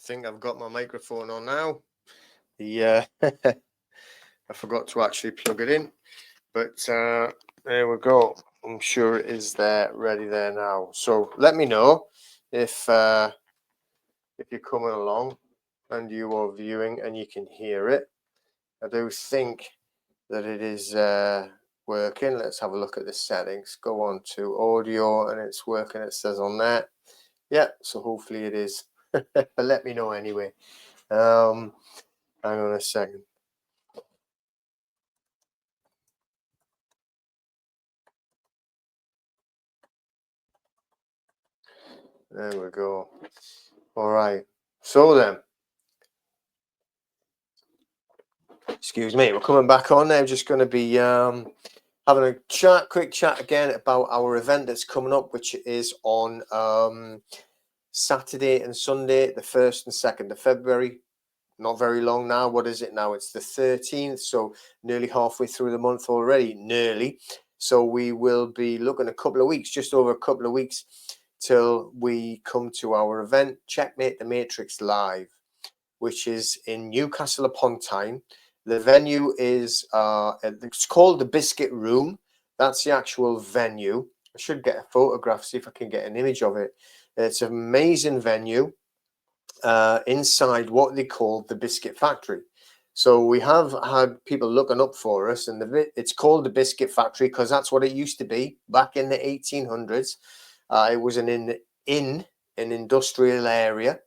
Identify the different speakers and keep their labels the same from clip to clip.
Speaker 1: think I've got my microphone on now. I forgot to actually plug it in, but there we go. I'm sure it is there, ready there now. So let me know if you're coming along and you are viewing and you can hear it. I do think that it is working. Let's have a look at the settings. Go on to audio and it's working. It says on there. Yeah, so hopefully it is. But let me know anyway. Hang on a second. There we go. All right. So then, excuse me, we're coming back on now. Just going to be having a quick chat again about our event that's coming up, which is on Saturday and Sunday, the 1st and 2nd of February. Not very long now. What is it now? It's the 13th, so nearly halfway through the month already. Nearly. So we will be looking a couple of weeks, just over a couple of weeks, till we come to our event, Checkmate the Matrix Live, which is in Newcastle upon Tyne. The venue is it's called the Biscuit Room. That's the actual venue. I should get a photograph, see if I can get an image of it. It's an amazing venue inside what they call the Biscuit Factory. So we have had people looking up for us, and it's called the Biscuit Factory because that's what it used to be back in the 1800s. It was in an industrial area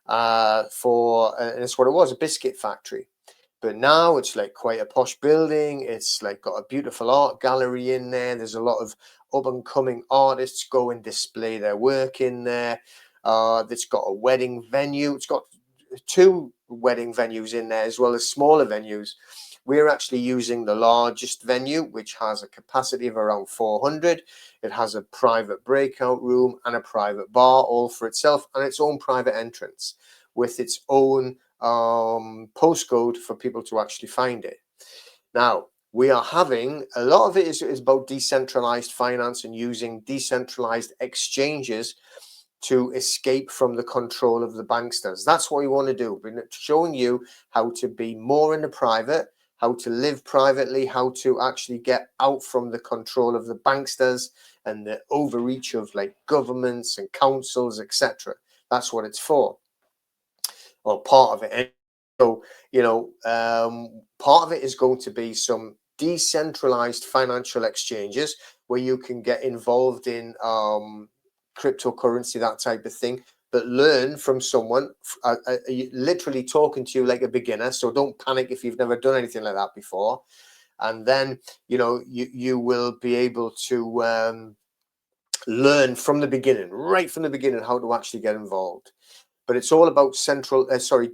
Speaker 1: and it's what it was, a biscuit factory. But now it's like quite a posh building. It's like got a beautiful art gallery in there. There's a lot of up and coming artists go and display their work in there. It's got a wedding venue. It's got 2 wedding venues in there, as well as smaller venues. We're actually using the largest venue, which has a capacity of around 400. It has a private breakout room and a private bar all for itself, and its own private entrance with its own postcode for people to actually find it. Now, we are having a lot of it is about decentralized finance and using decentralized exchanges to escape from the control of the banksters. That's what we want to do. We're showing you how to be more in the private, how to live privately, how to actually get out from the control of the banksters and the overreach of like governments and councils, etc. That's what it's for, or part of it. So, part of it is going to be some decentralized financial exchanges where you can get involved in cryptocurrency, that type of thing, but learn from someone literally talking to you like a beginner. So don't panic if you've never done anything like that before. And then, you will be able to learn from the beginning, right from the beginning, how to actually get involved. But it's all about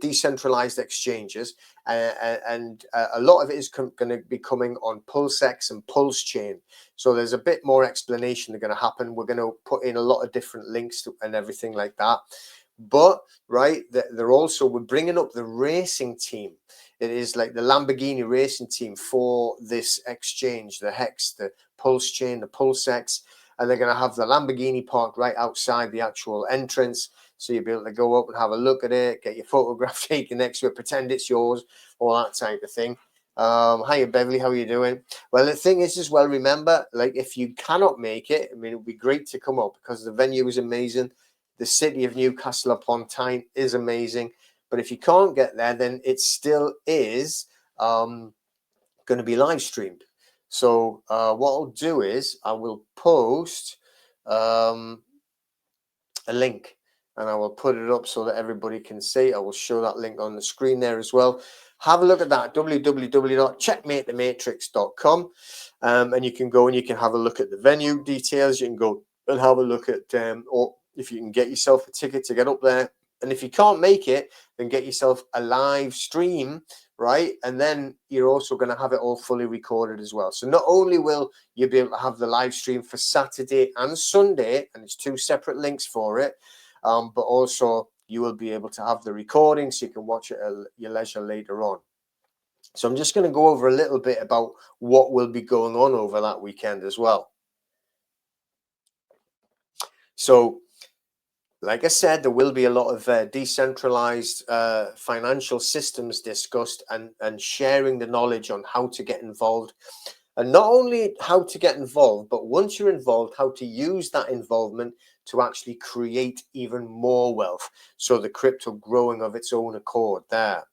Speaker 1: decentralized exchanges, and a lot of it is going to be coming on PulseX and Pulse Chain. So there's a bit more explanation going to happen. We're going to put in a lot of different links and everything like that. But we're bringing up the racing team. It is like the Lamborghini racing team for this exchange, the Hex, the Pulse Chain, the PulseX, and they're going to have the Lamborghini parked right outside the actual entrance. So you'll be able to go up and have a look at it, get your photograph taken next to it, pretend it's yours, all that type of thing. Hiya, Beverly, how are you doing? Well, the thing is as well, remember, like if you cannot make it, I mean, it would be great to come up because the venue is amazing. The city of Newcastle upon Tyne is amazing. But if you can't get there, then it still is going to be live streamed. So what I'll do is I will post a link, and I will put it up so that everybody can see. I will show that link on the screen there as well. Have a look at that, www.checkmatethematrix.com, and you can go and you can have a look at the venue details. You can go and have a look at, or if you can get yourself a ticket to get up there. And if you can't make it, then get yourself a live stream, right? And then you're also going to have it all fully recorded as well. So not only will you be able to have the live stream for Saturday and Sunday, and it's 2 separate links for it, but also you will be able to have the recording so you can watch it at your leisure later on. So I'm just going to go over a little bit about what will be going on over that weekend as well. So Like I said, there will be a lot of decentralized financial systems discussed, and sharing the knowledge on how to get involved. And not only how to get involved, but once you're involved, how to use that involvement to actually create even more wealth. So the crypto growing of its own accord there,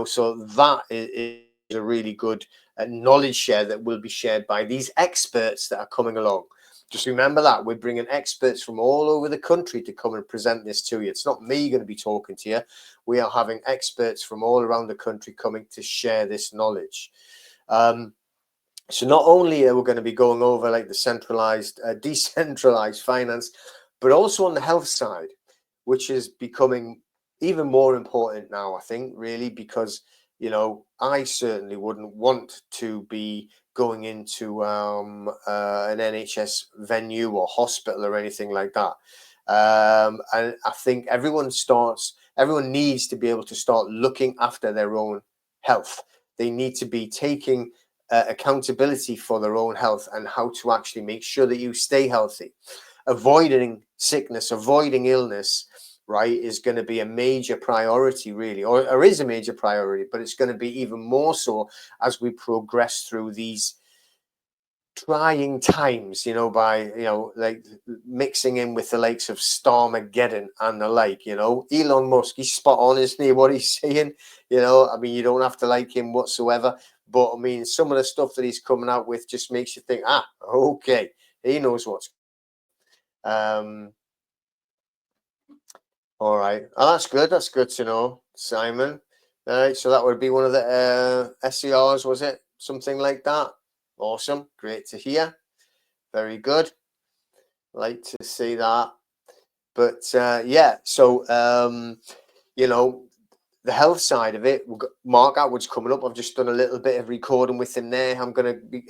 Speaker 1: so that is a really good knowledge share that will be shared by these experts that are coming along. Just remember that we're bringing experts from all over the country to come and present this to you. It's not me going to be talking to you. We are having experts from all around the country coming to share this knowledge. So not only are we going to be going over like the centralized, decentralized finance, but also on the health side, which is becoming even more important now, I think, really, because, I certainly wouldn't want to be going into an NHS venue or hospital or anything like that. And I think everyone needs to be able to start looking after their own health. They need to be taking accountability for their own health and how to actually make sure that you stay healthy. Avoiding sickness, avoiding illness, right, is going to be a major priority, really, or is a major priority, but it's going to be even more so as we progress through these trying times, by, like mixing in with the likes of Starmageddon and the like, Elon Musk, he's spot on, isn't he, what he's saying? I mean, you don't have to like him whatsoever, but I mean, some of the stuff that he's coming out with just makes you think, okay, he knows what's all right. Oh, that's good. That's good to know, Simon. All right. So that would be one of the SERs, was it? Something like that. Awesome. Great to hear. Very good. Like to see that. But yeah, so, the health side of it, we've got Mark Atwood's coming up. I've just done a little bit of recording with him there.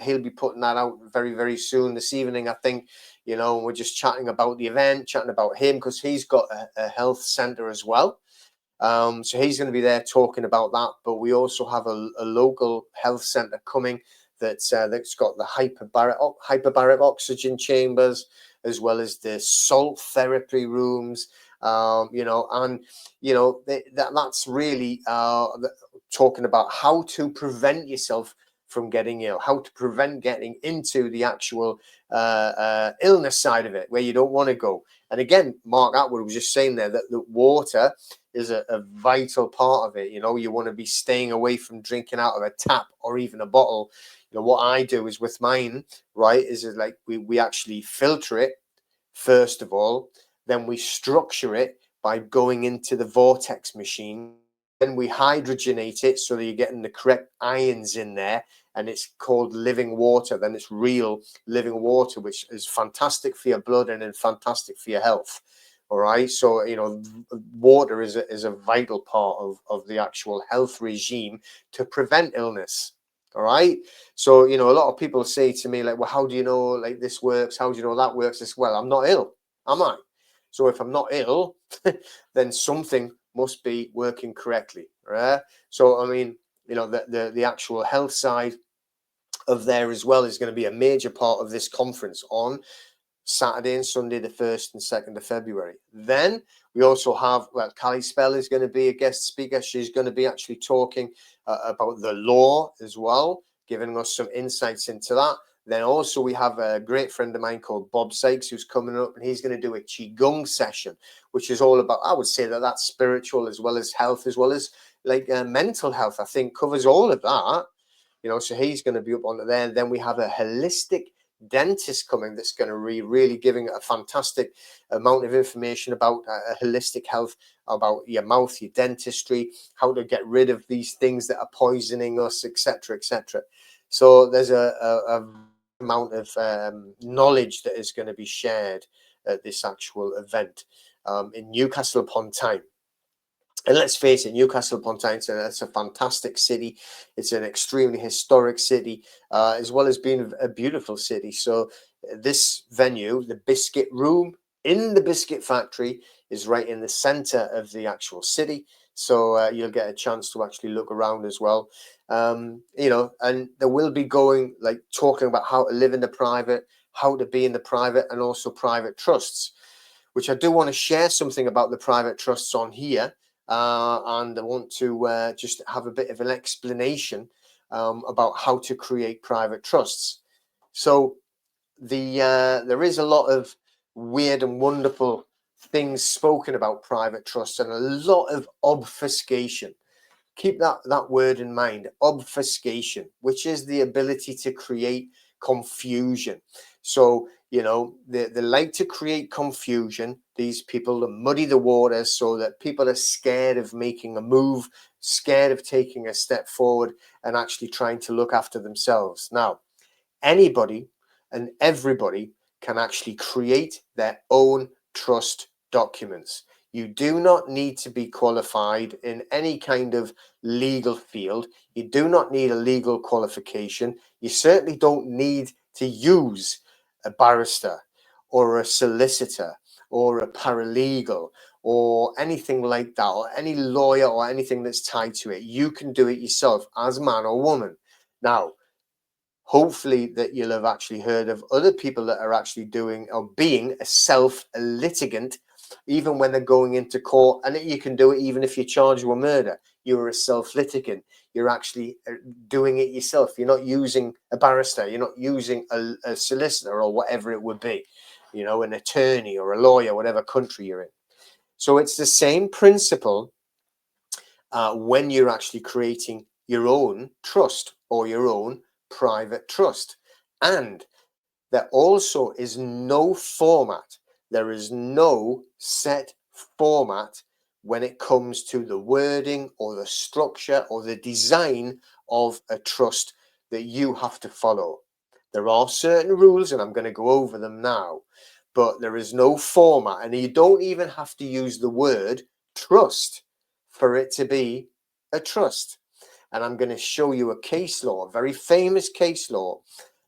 Speaker 1: He'll be putting that out very, very soon this evening, I think. We're just chatting about the event, chatting about him, because he's got a health center as well. So he's going to be there talking about that. But we also have a local health center coming that's got the hyperbaric oxygen chambers, as well as the salt therapy rooms. That's really talking about how to prevent yourself from getting ill, how to prevent getting into the actual illness side of it, where you don't want to go. And again, Mark Atwood was just saying there that the water is a vital part of it. You want to be staying away from drinking out of a tap or even a bottle. What I do is with mine, right, is like we actually filter it first of all, then we structure it by going into the vortex machine. Then we hydrogenate it so that you're getting the correct ions in there, and it's called living water. Then it's real living water, which is fantastic for your blood and fantastic for your health. All right. So, water is a vital part of the actual health regime to prevent illness. All right. So, a lot of people say to me, like, well, how do you know, like, this works? How do you know that works as well? I'm not ill, am I? So if I'm not ill, then something must be working correctly. Right. So, I mean, the actual health side of there as well is going to be a major part of this conference on Saturday and Sunday, the 1st and 2nd of February. Then we also have, Callie Spell is going to be a guest speaker. She's going to be actually talking about the law as well, giving us some insights into that. Then also we have a great friend of mine called Bob Sykes who's coming up, and he's going to do a Qigong session, which is all about, I would say that's spiritual as well as health, as well as like mental health. I think covers all of that, so he's going to be up on there. And then we have a holistic dentist coming that's going to be really giving a fantastic amount of information about holistic health, about your mouth, your dentistry, how to get rid of these things that are poisoning us, etc., etc. So there's a amount of knowledge that is going to be shared at this actual event in Newcastle upon Tyne. And let's face it, Newcastle upon Tyne, it's a fantastic city. It's an extremely historic city, as well as being a beautiful city. So this venue, the Biscuit Room in the Biscuit Factory, is right in the center of the actual city. So you'll get a chance to actually look around as well. And there will be talking about how to live in the private, how to be in the private, and also private trusts. which I do want to share something about the private trusts on here. And I want to just have a bit of an explanation about how to create private trusts. So there is a lot of weird and wonderful things spoken about private trusts and a lot of obfuscation. Keep that word in mind, obfuscation, which is the ability to create confusion. So, you know, they like to create confusion, these people, to muddy the waters so that people are scared of making a move, scared of taking a step forward and actually trying to look after themselves. Now, anybody and everybody can actually create their own trust documents. You do not need to be qualified in any kind of legal field. You do not need a legal qualification. You certainly don't need to use a barrister or a solicitor or a paralegal or anything like that, or any lawyer or anything that's tied to it. You can do it yourself as man or woman. Now, hopefully that you'll have actually heard of other people that are actually doing or being a self-litigant, even when they're going into court. And you can do it even if you're charged with murder. You're a self-litigant. You're actually doing it yourself. You're not using a barrister. You're not using a solicitor or whatever it would be, you know, an attorney or a lawyer, whatever country you're in. So it's the same principle when you're actually creating your own trust or your own private trust. And there also is no format. There is no set format when it comes to the wording or the structure or the design of a trust that you have to follow. There are certain rules, and I'm going to go over them now, but there is no format, and you don't even have to use the word trust for it to be a trust. And I'm going to show you a case law, a very famous case law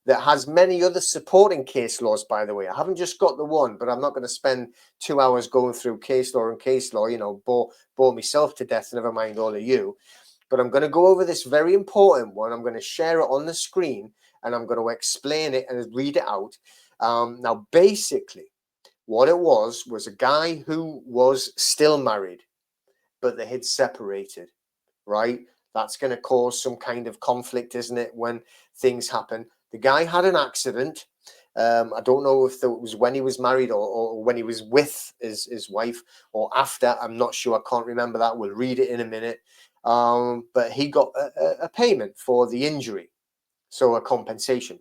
Speaker 1: that has many other supporting case laws, by the way. I haven't just got the one, but I'm not going to spend 2 hours going through case law, you know, bore myself to death, never mind all of you. But I'm going to go over this very important one. I'm going to share it on the screen and I'm going to explain it and read it out. Now, basically, what it was a guy who was still married, but they had separated, right? That's going to cause some kind of conflict, isn't it, when things happen? The guy had an accident. I don't know if it was when he was married or when he was with his wife or after. I'm not sure. I can't remember that. We'll read it in a minute. But he got a payment for the injury, so a compensation.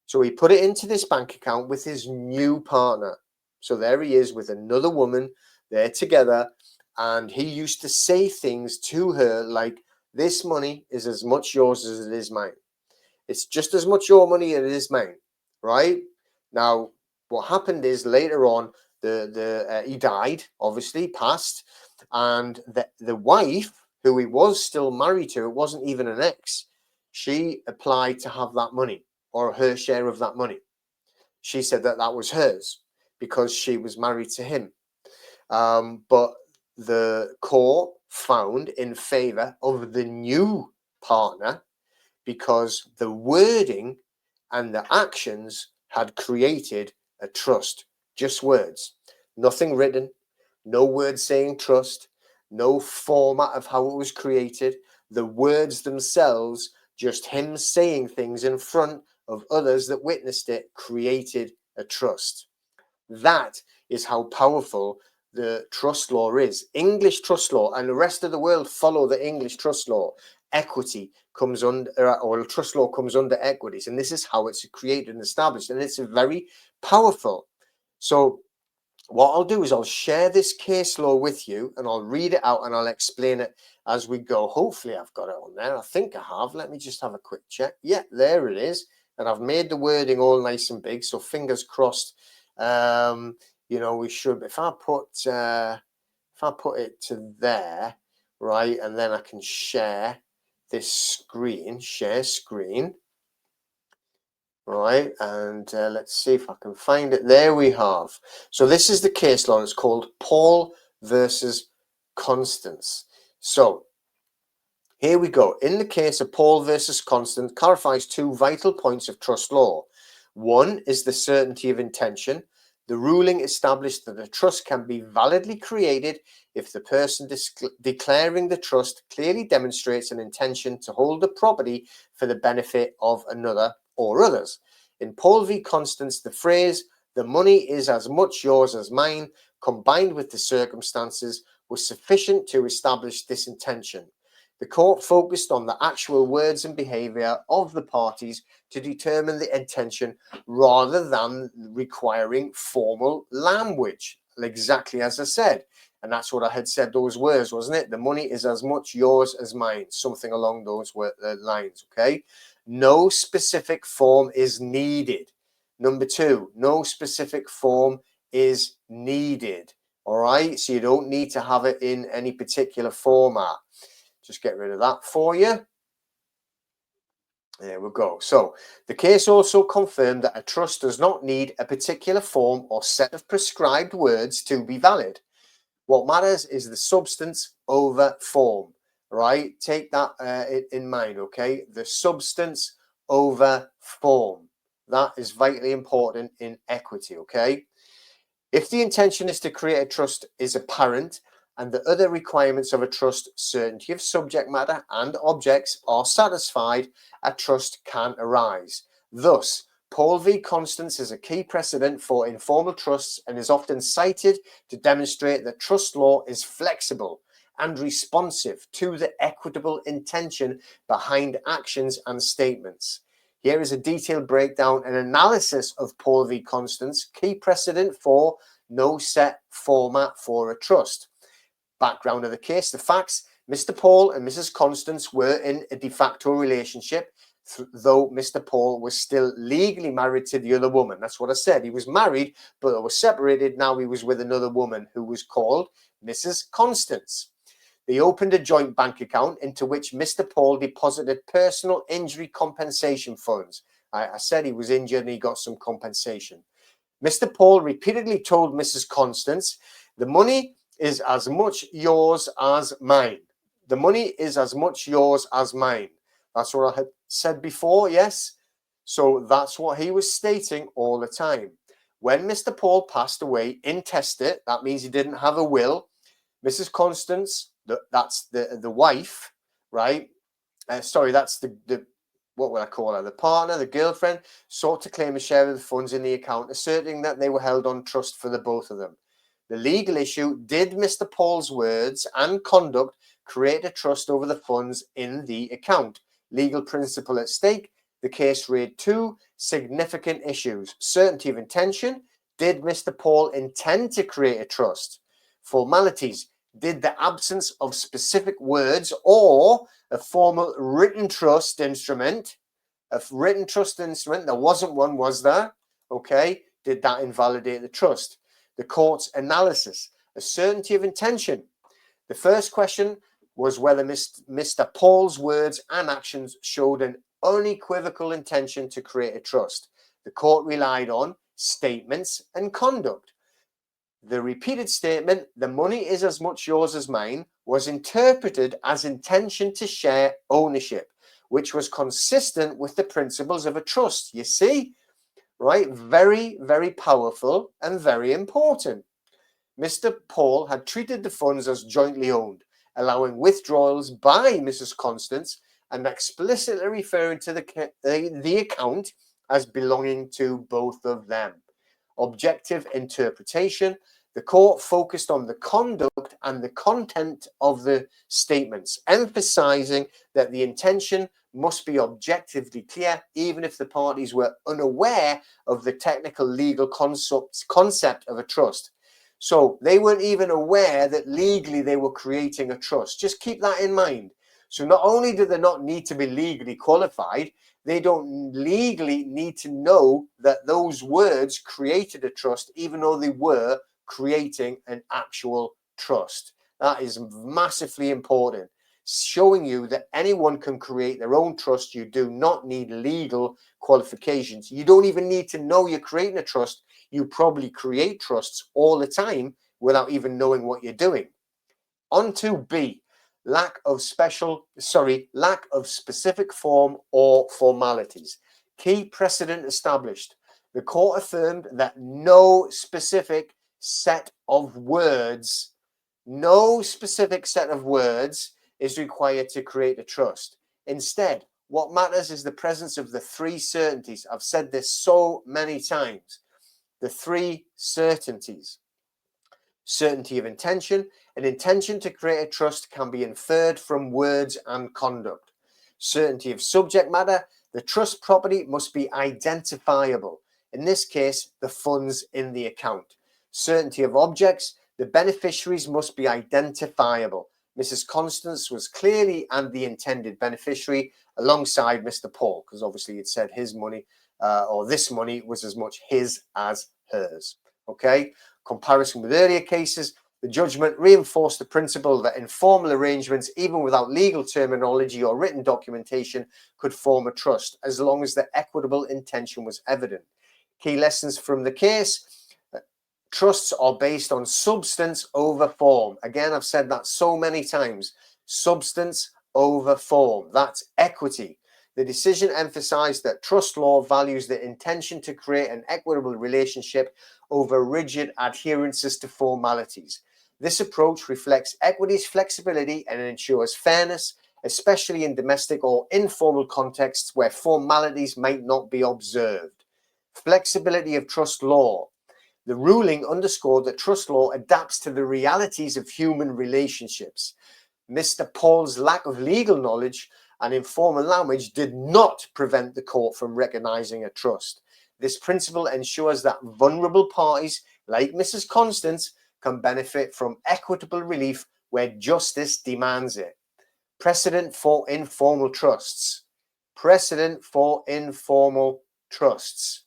Speaker 1: So he put it into this bank account with his new partner. So there he is with another woman. They're together. And he used to say things to her like, this money is as much yours as it is mine. It's just as much your money as it is mine, right? Now, what happened is later on, he died, obviously, passed. And the wife, who he was still married to, it wasn't even an ex, she applied to have that money or her share of that money. She said that that was hers because she was married to him. But the court found in favor of the new partner because the wording and the actions had created a trust. Just words, nothing written, no words saying trust, no format of how it was created. The words themselves, just him saying things in front of others that witnessed it, created a trust. That is how powerful the trust law is. English trust law and the rest of the world follow the English trust law. Equity comes under, or trust law comes under equities, and this is how it's created and established, and it's very powerful. So what I'll do is I'll share this case law with you and I'll read it out and I'll explain it as we go. Hopefully I've got it on there. I think I have. Let me just have a quick check. Yeah, there it is. And I've made the wording all nice and big, so fingers crossed. You know, we should, if I put it to there, right, and then I can share this screen, share screen, right, and let's see if I can find it. There we have. So this is the case law. It's called Paul versus Constance. So here we go. In the case of Paul versus Constance, clarifies two vital points of trust law. One is the certainty of intention. The ruling established that a trust can be validly created if the person declaring the trust clearly demonstrates an intention to hold the property for the benefit of another or others. In Paul v. Constance, the phrase, "the money is as much yours as mine," combined with the circumstances, was sufficient to establish this intention. The court focused on the actual words and behaviour of the parties to determine the intention rather than requiring formal language, exactly as I said. And that's what I had said, those words, wasn't it? The money is as much yours as mine, something along those lines, okay? No specific form is needed. Number two, no specific form is needed, all right? So you don't need to have it in any particular format. Just get rid of that for you. There we go. So the case also confirmed that a trust does not need a particular form or set of prescribed words to be valid. What matters is the substance over form, right? Take that in mind, okay? The substance over form. That is vitally important in equity, okay? If the intention is to create a trust is apparent, and the other requirements of a trust, certainty of subject matter and objects, are satisfied, a trust can arise. Thus, Paul v. Constance is a key precedent for informal trusts and is often cited to demonstrate that trust law is flexible and responsive to the equitable intention behind actions and statements. Here is a detailed breakdown and analysis of Paul v. Constance, key precedent for no set format for a trust. Background of the case, the facts: Mr. Paul and Mrs. Constance were in a de facto relationship, though Mr. Paul was still legally married to the other woman. That's what I said. He was married, but they were separated. Now he was with another woman who was called Mrs. Constance. They opened a joint bank account into which Mr. Paul deposited personal injury compensation funds. I said he was injured and he got some compensation. Mr. Paul repeatedly told Mrs. Constance, "The money is as much yours as mine. The money is as much yours as mine." That's what I had said before, yes? So that's what he was stating all the time. When Mr. Paul passed away intestate, that means he didn't have a will, Mrs. Constance, that's the wife, right? Sorry, that's the what would I call her? The partner, the girlfriend, sought to claim a share of the funds in the account, asserting that they were held on trust for the both of them. The legal issue: did Mr. Paul's words and conduct create a trust over the funds in the account? Legal principle at stake. The case raised two significant issues: certainty of intention. Did Mr. Paul intend to create a trust? Formalities. Did the absence of specific words or a formal written trust instrument, there wasn't one, was there? Okay, did that invalidate the trust? The court's analysis: a certainty of intention. The first question was whether Mr. Paul's words and actions showed an unequivocal intention to create a trust. The court relied on statements and conduct. The repeated statement, "the money is as much yours as mine," was interpreted as intention to share ownership, which was consistent with the principles of a trust. You see, right? Very, very powerful and very important. Mr. Paul had treated the funds as jointly owned, allowing withdrawals by Mrs. Constance and explicitly referring to the account as belonging to both of them. Objective interpretation: the court focused on the conduct and the content of the statements, emphasizing that the intention must be objectively clear, even if the parties were unaware of the technical legal concept of a trust. So they weren't even aware that legally they were creating a trust. Just keep that in mind. So not only do they not need to be legally qualified, they don't legally need to know that those words created a trust, even though they were creating an actual trust. That is massively important, showing you that anyone can create their own trust. You do not need legal qualifications. You don't even need to know you're creating a trust. You probably create trusts all the time without even knowing what you're doing. On to B. Lack of specific form or formalities. Key precedent established. The court affirmed that no specific set of words is required to create a trust. Instead, what matters is the presence of the three certainties. I've said this so many times. The three certainties. Certainty of intention. An intention to create a trust can be inferred from words and conduct. Certainty of subject matter. The trust property must be identifiable. In this case, the funds in the account. Certainty of objects. The beneficiaries must be identifiable. Mrs. Constance was clearly and the intended beneficiary alongside Mr. Paul, because obviously it said his money or this money was as much his as hers. Okay. Comparison with earlier cases, the judgment reinforced the principle that informal arrangements, even without legal terminology or written documentation, could form a trust as long as the equitable intention was evident. Key lessons from the case. Trusts are based on substance over form. Again, I've said that so many times. Substance over form. That's equity. The decision emphasized that trust law values the intention to create an equitable relationship over rigid adherences to formalities. This approach reflects equity's flexibility and ensures fairness, especially in domestic or informal contexts where formalities might not be observed. Flexibility of trust law. The ruling underscored that trust law adapts to the realities of human relationships. Mr. Paul's lack of legal knowledge and informal language did not prevent the court from recognizing a trust. This principle ensures that vulnerable parties, like Mrs. Constance, can benefit from equitable relief where justice demands it. Precedent for informal trusts. Precedent for informal trusts.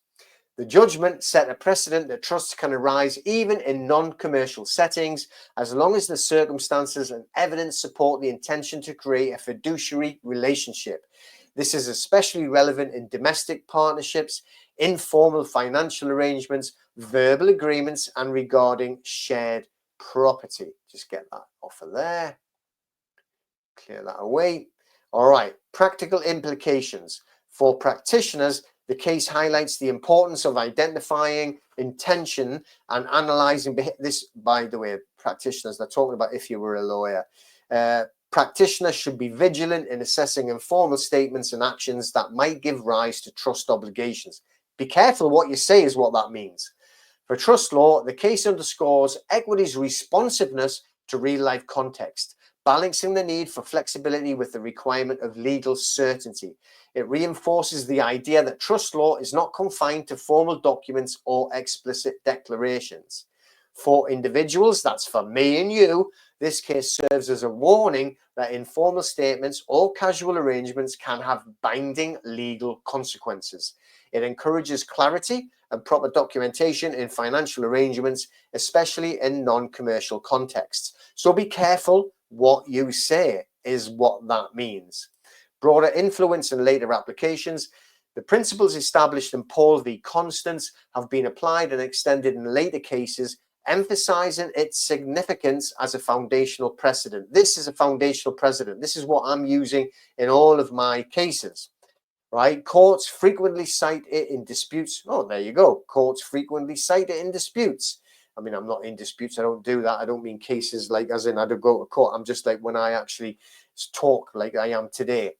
Speaker 1: The judgment set a precedent that trusts can arise even in non-commercial settings, as long as the circumstances and evidence support the intention to create a fiduciary relationship. This is especially relevant in domestic partnerships, informal financial arrangements, verbal agreements, and regarding shared property. Just get that off of there. Clear that away. All right, practical implications. For practitioners, the case highlights the importance of identifying intention and analyzing this. By the way, practitioners, they're talking about if you were a lawyer. Practitioners should be vigilant in assessing informal statements and actions that might give rise to trust obligations. Be careful what you say is what that means. For trust law, the case underscores equity's responsiveness to real-life context, balancing the need for flexibility with the requirement of legal certainty. It reinforces the idea that trust law is not confined to formal documents or explicit declarations. For individuals, that's for me and you, this case serves as a warning that informal statements or casual arrangements can have binding legal consequences. It encourages clarity and proper documentation in financial arrangements, especially in non-commercial contexts. So be careful what you say is what that means. Broader influence and later applications. The principles established in Paul v. Constance have been applied and extended in later cases, emphasizing its significance as a foundational precedent. This is a foundational precedent. This is what I'm using in all of my cases, right? Courts frequently cite it in disputes. Oh, there you go. Courts frequently cite it in disputes. I mean, I'm not in disputes. I don't do that. I don't mean cases like as in I don't go to court. I'm just like when I actually talk like I am today.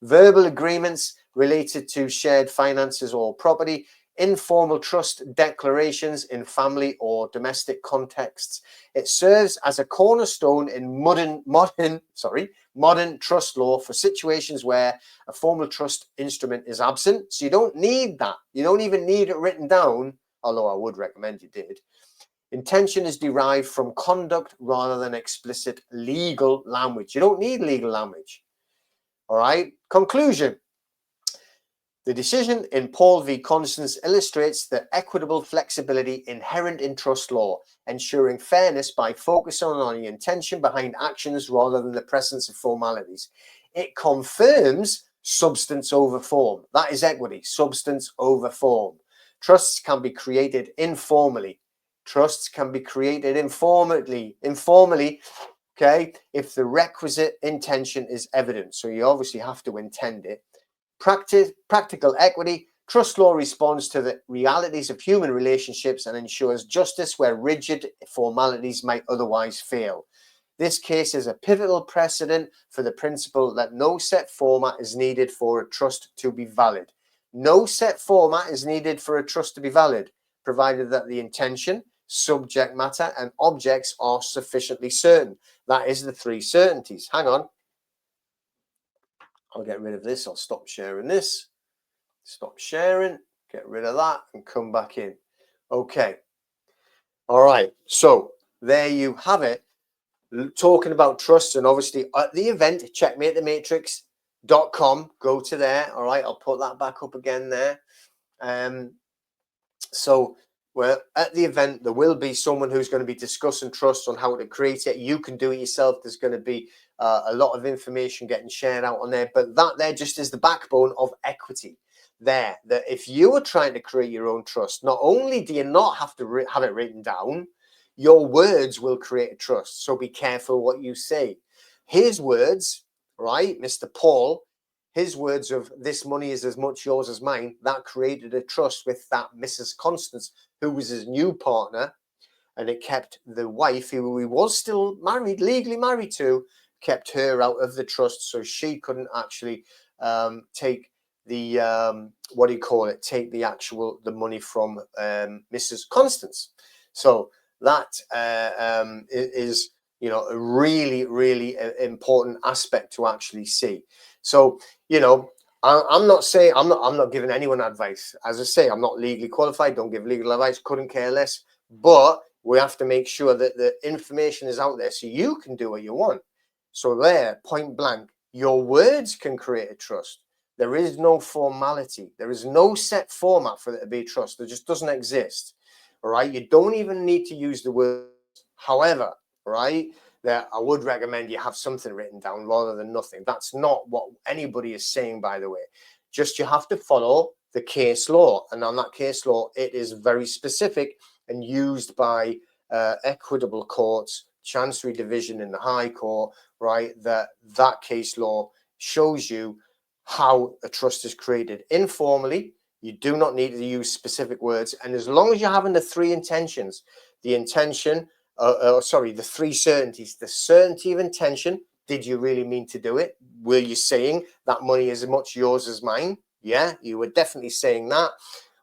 Speaker 1: Verbal agreements related to shared finances or property, informal trust declarations in family or domestic contexts. It serves as a cornerstone in modern trust law for situations where a formal trust instrument is absent. So you don't need that. You don't even need it written down, although I would recommend you did. Intention is derived from conduct rather than explicit legal language. You don't need legal language. All right. Conclusion. The decision in Paul v. Constance illustrates the equitable flexibility inherent in trust law, ensuring fairness by focusing on the intention behind actions rather than the presence of formalities. It confirms substance over form. That is equity, substance over form. Trusts can be created informally. Trusts can be created informally, okay, if the requisite intention is evident. So you obviously have to intend it. Practical equity. Trust law responds to the realities of human relationships and ensures justice where rigid formalities might otherwise fail. This case is a pivotal precedent for the principle that no set format is needed for a trust to be valid. No set format is needed for a trust to be valid, provided that the intention, subject matter, and objects are sufficiently certain. That is the three certainties. Hang on. I'll get rid of this. I'll stop sharing this. Stop sharing. Get rid of that and come back in. Okay. All right. So there you have it. Talking about trusts, and obviously at the event, checkmatethematrix.com. Go to there. All right. I'll put that back up again there. So well, at the event, there will be someone who's going to be discussing trust on how to create it. You can do it yourself. There's going to be a lot of information getting shared out on there, but that there just is the backbone of equity. There, that if you are trying to create your own trust, not only do you not have to have it written down, your words will create a trust. So be careful what you say. His words, right, Mr. Paul, his words of "this money is as much yours as mine," that created a trust with that Mrs. Constance, who was his new partner, and it kept the wife, who he was still married, legally married to, kept her out of the trust, so she couldn't actually take the what do you call it? Take the money from Mrs. Constance. So that is, you know, a really important aspect to actually see. So, you know, I'm not saying, I'm not giving anyone advice. As I say, I'm not legally qualified. Don't give legal advice. Couldn't care less. But we have to make sure that the information is out there so you can do what you want. So there, point blank, your words can create a trust. There is no formality. There is no set format for it to be trust. There just doesn't exist. All right. You don't even need to use the word. However, right, that I would recommend you have something written down rather than nothing. That's not what anybody is saying, by the way. Just you have to follow the case law. And on that case law, it is very specific and used by equitable courts, Chancery Division in the High Court, right? That case law shows you how a trust is created informally. You do not need to use specific words. And as long as you're having the three intentions, the intention, the three certainties, the certainty of intention. Did you really mean to do it? Were you saying that money is as much yours as mine? Yeah, you were definitely saying that,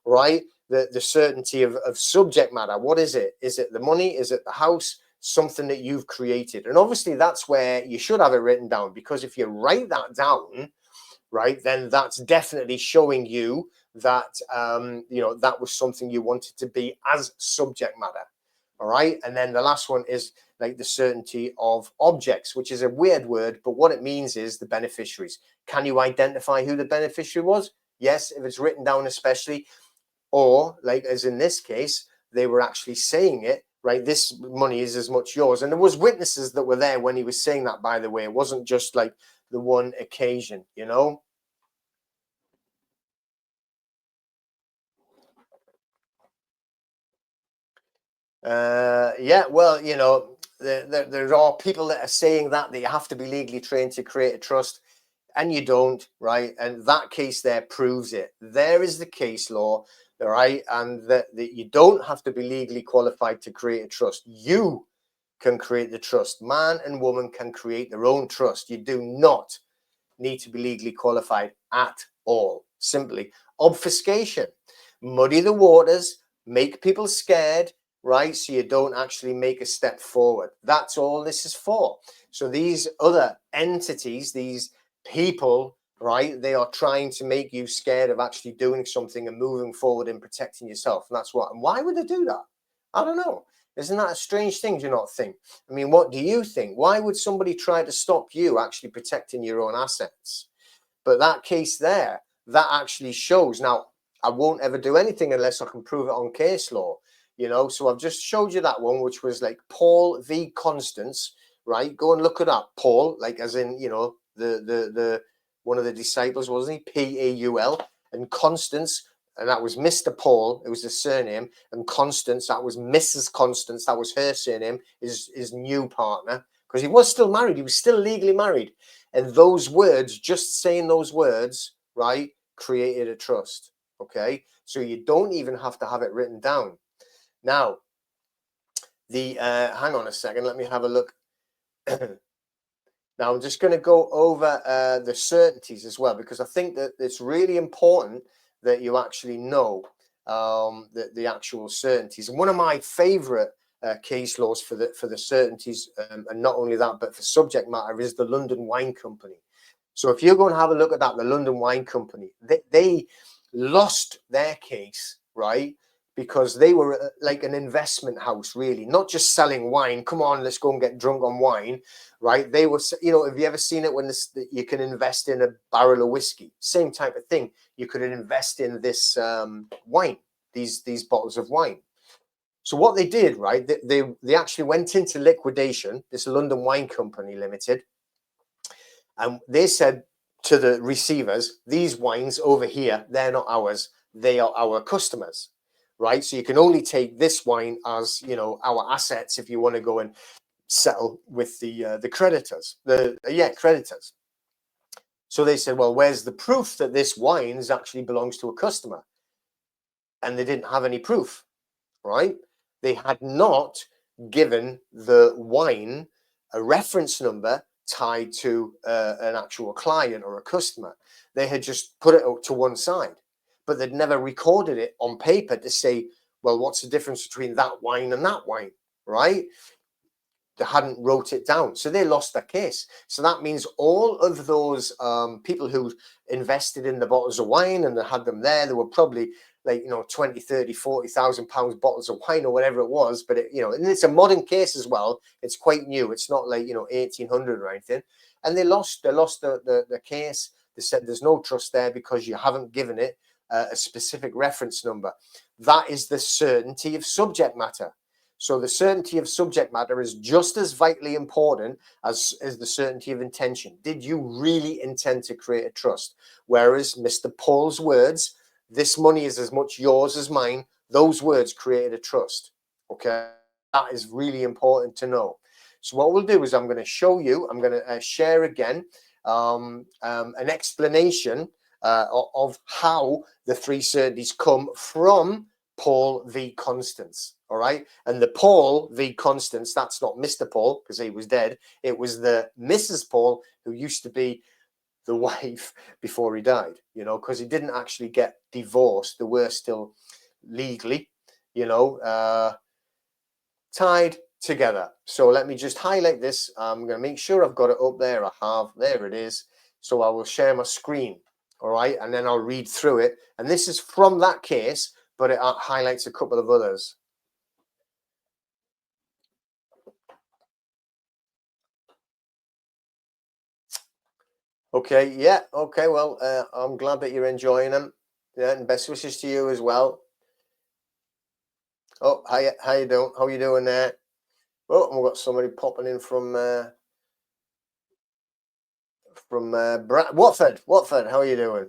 Speaker 1: right? The certainty of subject matter. What is it? Is it the money? Is it the house? Something that you've created. And obviously that's where you should have it written down, because if you write that down, right, then that's definitely showing you that, you know, that was something you wanted to be as subject matter. All right. And then the last one is like the certainty of objects, which is a weird word, but what it means is the beneficiaries. Can you identify who the beneficiary was? Yes, if it's written down, especially, or like as in this case, they were actually saying it, right? This money is as much yours. And there was witnesses that were there when he was saying that, by the way. It wasn't just like the one occasion, you know? Yeah, well, you know, there are people that are saying that you have to be legally trained to create a trust, and you don't, right? And that case there proves it. There is the case law, all right? And that you don't have to be legally qualified to create a trust. You can create the trust. Man and woman can create their own trust. You do not need to be legally qualified at all. Simply obfuscation, muddy the waters, make people scared, right? So you don't actually make a step forward. That's all this is for. So these other entities, these people, right, they are trying to make you scared of actually doing something and moving forward and protecting yourself. And that's what. And why would they do that? I don't know. Isn't that a strange thing, do you not think? I mean, what do you think? Why would somebody try to stop you actually protecting your own assets? But that case there, that actually shows. Now, I won't ever do anything unless I can prove it on case law, you know. So I've just showed you that one, which was like Paul v. Constance, right? Go and look it up. Paul, like as in, you know, the one of the disciples, wasn't he? Paul, and Constance, and that was Mr. Paul. It was his surname, and Constance, that was Mrs. Constance. That was her surname. His new partner, because he was still married. He was still legally married. And those words, just saying those words, right, created a trust. Okay, so you don't even have to have it written down. Now, the hang on a second, let me have a look. Now I'm just going to go over the certainties as well, because I think that it's really important that you actually know the actual certainties. And one of my favorite case laws for the certainties, and not only that, but for subject matter, is the London Wine Company. So if you're going to have a look at that, the London Wine Company, they lost their case, right? Because they were like an investment house, really, not just selling wine. Come on, let's go and get drunk on wine, right? They were, have you ever seen it when you can invest in a barrel of whiskey? Same type of thing. You could invest in this wine, these bottles of wine. So what they did, right? They actually went into liquidation. This London Wine Company Limited. And they said to the receivers, these wines over here, they're not ours. They are our customers, right? So you can only take this wine as, our assets if you want to go and settle with the creditors, creditors. So they said, well, where's the proof that this wine actually belongs to a customer? And they didn't have any proof, right? They had not given the wine a reference number tied to an actual client or a customer. They had just put it to one side, but they'd never recorded it on paper to say, well, what's the difference between that wine and that wine, right? They hadn't wrote it down, so they lost their case. So that means all of those people who invested in the bottles of wine and they had them there, they were probably like 20, 30, 40,000 pounds bottles of wine or whatever it was. But and it's a modern case as well. It's quite new. It's not like 1800 or anything. And they lost the case. They said there's no trust there because you haven't given it a specific reference number. That is the certainty of subject matter. So the certainty of subject matter is just as vitally important as the certainty of intention. Did you really intend to create a trust? Whereas Mr. Paul's words, this money is as much yours as mine, those words created a trust. Okay, that is really important to know. So what we'll do is I'm going to show you, I'm going to share again an explanation of how the three certainties come from Paul v. Constance. All right. And the Paul v. Constance, that's not Mr. Paul because he was dead. It was the Mrs. Paul who used to be the wife before he died, because he didn't actually get divorced. They were still legally, tied together. So let me just highlight this. I'm going to make sure I've got it up there. I have. There it is. So I will share my screen. All right. And then I'll read through it. And this is from that case, but it highlights a couple of others. Okay, yeah, okay, well, I'm glad that you're enjoying them. Yeah, and best wishes to you as well. Oh, how you doing? How you doing there? Oh, and we've got somebody popping in from Watford. Watford, how are you doing?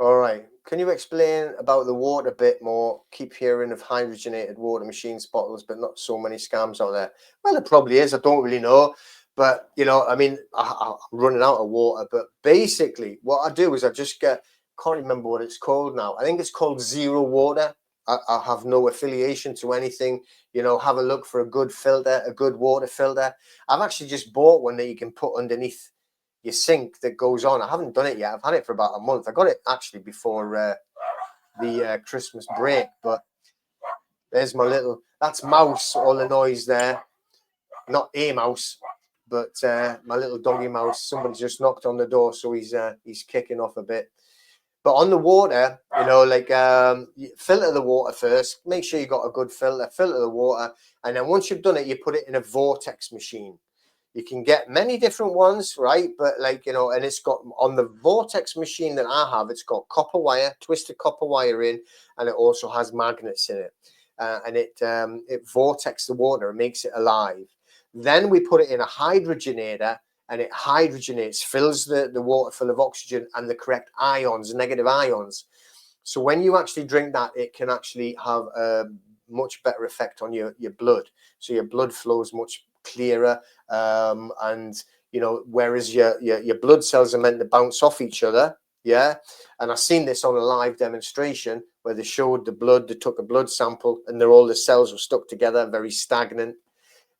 Speaker 1: All right. Can you explain about the water a bit more? Keep hearing of hydrogenated water machines, bottles, but not so many scams out there. Well, it probably is. I don't really know. But, I mean, I'm running out of water. But basically, what I do is I just can't remember what it's called now. I think it's called Zero Water. I have no affiliation to anything. Have a look for a good filter, a good water filter. I've actually just bought one that you can put underneath your sink that goes on. I haven't done it yet. I've had it for about a month. I got it actually before the Christmas break. But there's my that's Mouse, all the noise there. Not a mouse, but my little doggy Mouse. Somebody just knocked on the door, so he's kicking off a bit. But on the water, you filter the water first. Make sure you got a good filter the water. And then once you've done it, you put it in a vortex machine. You can get many different ones, right? But and it's got on the vortex machine that I have, it's got copper wire, twisted copper wire in, and it also has magnets in it. And it vortexes the water and makes it alive. Then we put it in a hydrogenator and it hydrogenates, fills the water full of oxygen and the correct ions, negative ions. So when you actually drink that, it can actually have a much better effect on your blood. So your blood flows much clearer, and whereas your blood cells are meant to bounce off each other, and I've seen this on a live demonstration. where they showed the blood. They took a blood sample, and all the cells were stuck together, very stagnant.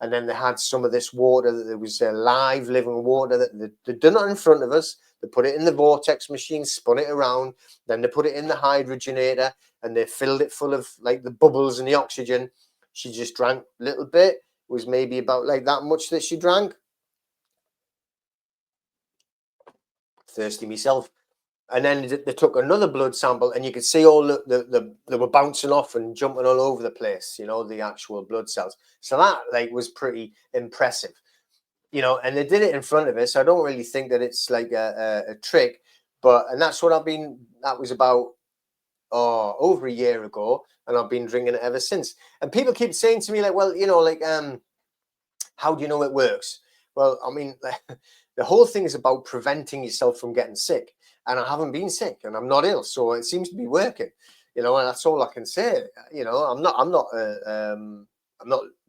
Speaker 1: And then they had some of this water that there was live living water that they'd done it in front of us. They put it in the vortex machine, spun it around, then they put it in the hydrogenator, and they filled it full of like the bubbles and the oxygen. She just drank a little bit. It was maybe about like that much that she drank. Thirsty myself. And then they took another blood sample, and you could see all they were bouncing off and jumping all over the place, you know, the actual blood cells. So that like was pretty impressive, you know, and they did it in front of us. I don't really think that it's like a trick, and that's what that was about over a year ago, and I've been drinking it ever since. And people keep saying to me like, well, you know, like, how do you know it works? Well, I mean, the whole thing is about preventing yourself from getting sick. And I haven't been sick, and I'm not ill, so it seems to be working, you know. And that's all I can say. You know, I'm not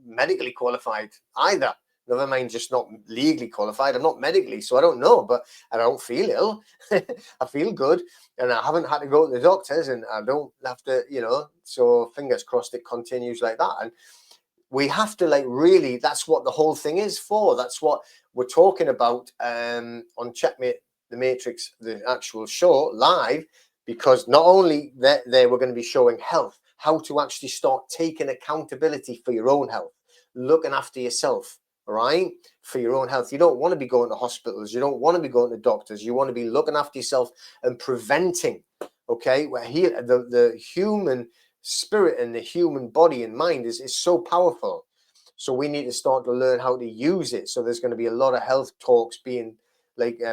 Speaker 1: medically qualified either. Never mind, just not legally qualified. I'm not medically, so I don't know. But I don't feel ill. I feel good, and I haven't had to go to the doctors, and I don't have to, you know. So fingers crossed it continues like that. And we have to like really. That's what the whole thing is for. That's what we're talking about on Checkmate. The Matrix, the actual show live, because not only that they were going to be showing health, how to actually start taking accountability for your own health, looking after yourself, all right, for your own health. You don't want to be going to hospitals. You don't want to be going to doctors. You want to be looking after yourself and preventing, okay? Where here, the human spirit and the human body and mind is so powerful. So we need to start to learn how to use it. So there's going to be a lot of health talks being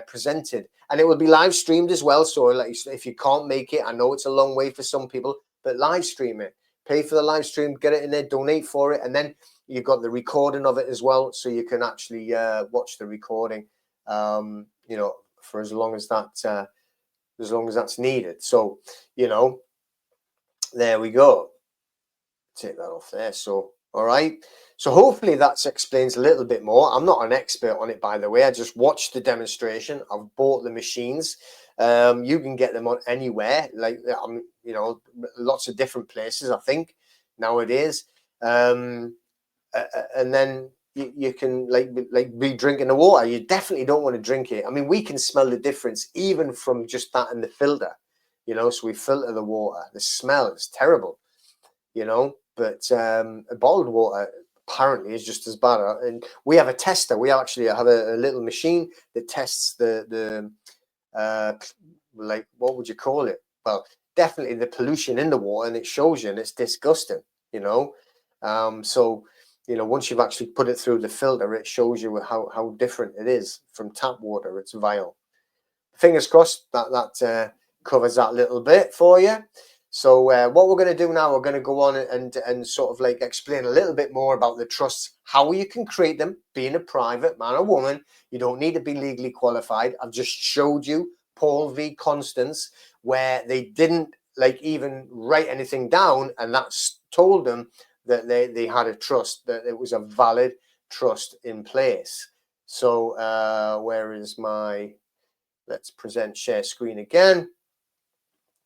Speaker 1: presented, and it will be live streamed as well. So like, if you can't make it, I know it's a long way for some people, but live stream it, pay for the live stream, get it in there, donate for it, and then you've got the recording of it as well, so you can actually watch the recording, you know, for as long as that's needed. So, you know, there we go. Take that off there. So, all right. So hopefully that explains a little bit more. I'm not an expert on it, by the way. I just watched the demonstration. I've bought the machines. You can get them on anywhere, like, you know, lots of different places, I think, nowadays. And then you can be drinking the water. You definitely don't want to drink it. I mean, we can smell the difference even from just that in the filter, you know. So we filter the water. The smell is terrible, you know. But bottled water apparently is just as bad. And we have a tester. We actually have a little machine that tests the like, what would you call it? Well, definitely the pollution in the water, and it shows you, and it's disgusting, you know. So, you know, once you've actually put it through the filter, it shows you how different it is from tap water. It's vile. Fingers crossed that covers that little bit for you. So what we're going to do now, we're going to go on and sort of like explain a little bit more about the trusts, how you can create them. Being a private man or woman, you don't need to be legally qualified. I've just showed you Paul v. Constance, where they didn't like even write anything down, and that's told them that they had a trust, that it was a valid trust in place. So where is my, let's present share screen again.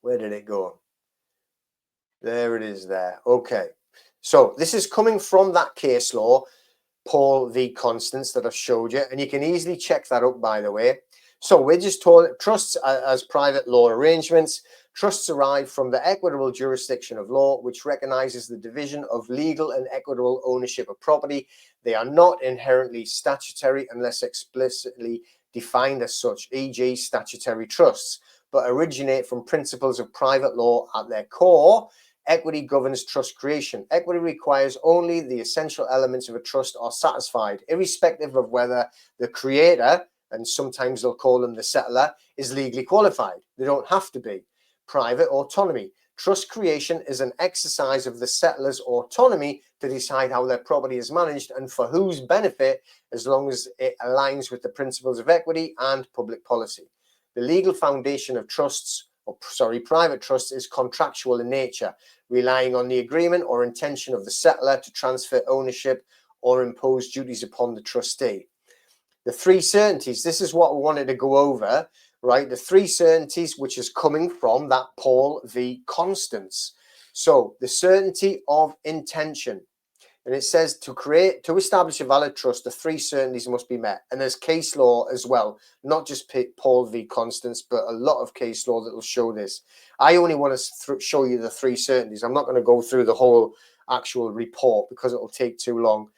Speaker 1: Where did it go? There it is there. Okay. So this is coming from that case law, Paul v. Constance, that I've showed you. And you can easily check that up, by the way. So we're just told trusts as private law arrangements. Trusts arise from the equitable jurisdiction of law, which recognizes the division of legal and equitable ownership of property. They are not inherently statutory unless explicitly defined as such, e.g. statutory trusts, but originate from principles of private law at their core. Equity governs trust creation. Equity requires only the essential elements of a trust are satisfied, irrespective of whether the creator, and sometimes they'll call them the settler, is legally qualified. They don't have to be. Private autonomy. Trust creation is an exercise of the settler's autonomy to decide how their property is managed and for whose benefit, as long as it aligns with the principles of equity and public policy. The legal foundation of private trusts is contractual in nature, relying on the agreement or intention of the settler to transfer ownership or impose duties upon the trustee. The three certainties, this is what we wanted to go over right? The three certainties, which is coming from that Paul v. Constance. So the certainty of intention. And it says to establish a valid trust, the three certainties must be met. And there's case law as well, not just Paul v. Constance, but a lot of case law that will show this. I only want to show you the three certainties. I'm not going to go through the whole actual report because it will take too long.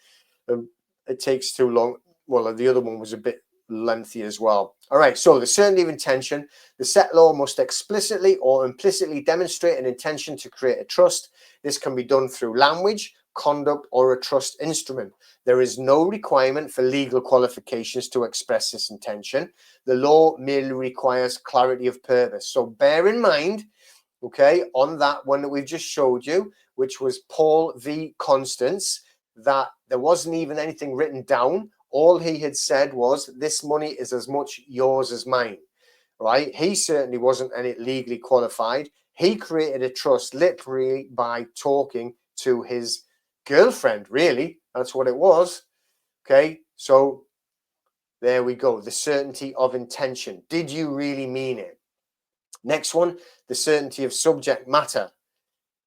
Speaker 1: It takes too long. Well, the other one was a bit lengthy as well. All right, so the certainty of intention. The settlor must explicitly or implicitly demonstrate an intention to create a trust. This can be done through language, conduct, or a trust instrument. There is no requirement for legal qualifications to express this intention. The law merely requires clarity of purpose. So bear in mind, okay, on that one that we've just showed you, which was Paul v. Constance, that there wasn't even anything written down. All he had said was, this money is as much yours as mine, right? He certainly wasn't any legally qualified. He created a trust literally by talking to his girlfriend, really. That's what it was. Okay, so there we go. The certainty of intention. Did you really mean it? Next one, the certainty of subject matter,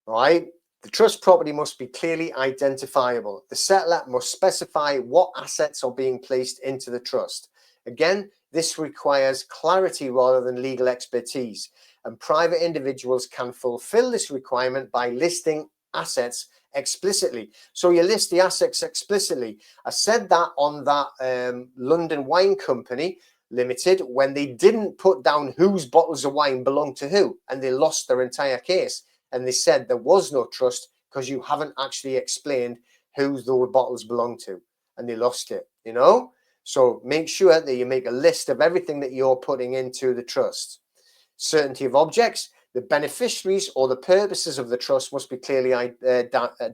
Speaker 1: right? The trust property must be clearly identifiable. The settlor must specify what assets are being placed into the trust. Again, this requires clarity rather than legal expertise, and private individuals can fulfill this requirement by listing assets explicitly. So you list the assets explicitly. I said that on that London Wine Company Limited when they didn't put down whose bottles of wine belonged to who, and they lost their entire case. And they said there was no trust because you haven't actually explained who those bottles belong to, and they lost it, you know? So make sure that you make a list of everything that you're putting into the trust. Certainty of objects. The beneficiaries or the purposes of the trust must be clearly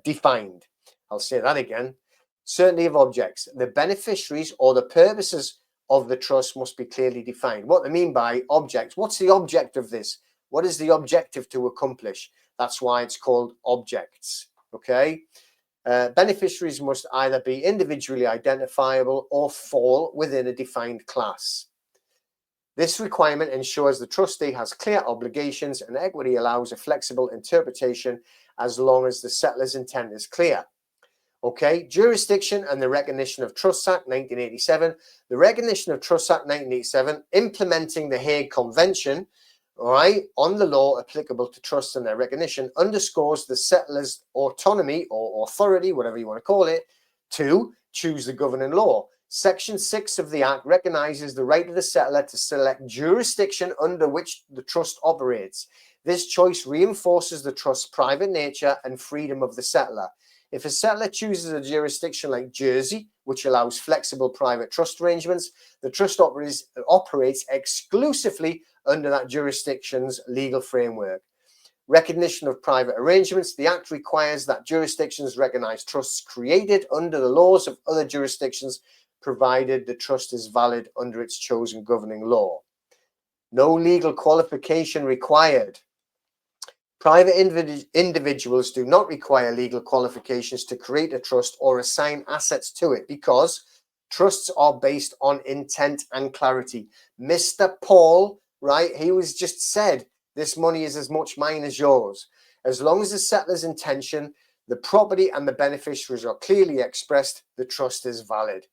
Speaker 1: defined. I'll say that again. Certainty of objects. The beneficiaries or the purposes of the trust must be clearly defined. What they mean by objects. What's the object of this? What is the objective to accomplish? That's why it's called objects. Okay. Beneficiaries must either be individually identifiable or fall within a defined class. This requirement ensures the trustee has clear obligations, and equity allows a flexible interpretation as long as the settlor's intent is clear. Okay, jurisdiction and the Recognition of Trusts Act 1987. The Recognition of Trusts Act 1987, implementing the Hague Convention, all right, on the law applicable to trusts and their recognition, underscores the settlor's autonomy or authority, whatever you want to call it, to choose the governing law. Section 6 of the Act recognizes the right of the settlor to select jurisdiction under which the trust operates. This choice reinforces the trust's private nature and freedom of the settlor. If a settlor chooses a jurisdiction like Jersey, which allows flexible private trust arrangements, the trust operates exclusively under that jurisdiction's legal framework. Recognition of private arrangements. The Act requires that jurisdictions recognize trusts created under the laws of other jurisdictions, provided the trust is valid under its chosen governing law. No legal qualification required. Private individuals do not require legal qualifications to create a trust or assign assets to it because trusts are based on intent and clarity. Mr. Paul, right, he was just said, this money is as much mine as yours. As long as the settlor's intention, the property and the beneficiaries are clearly expressed, the trust is valid.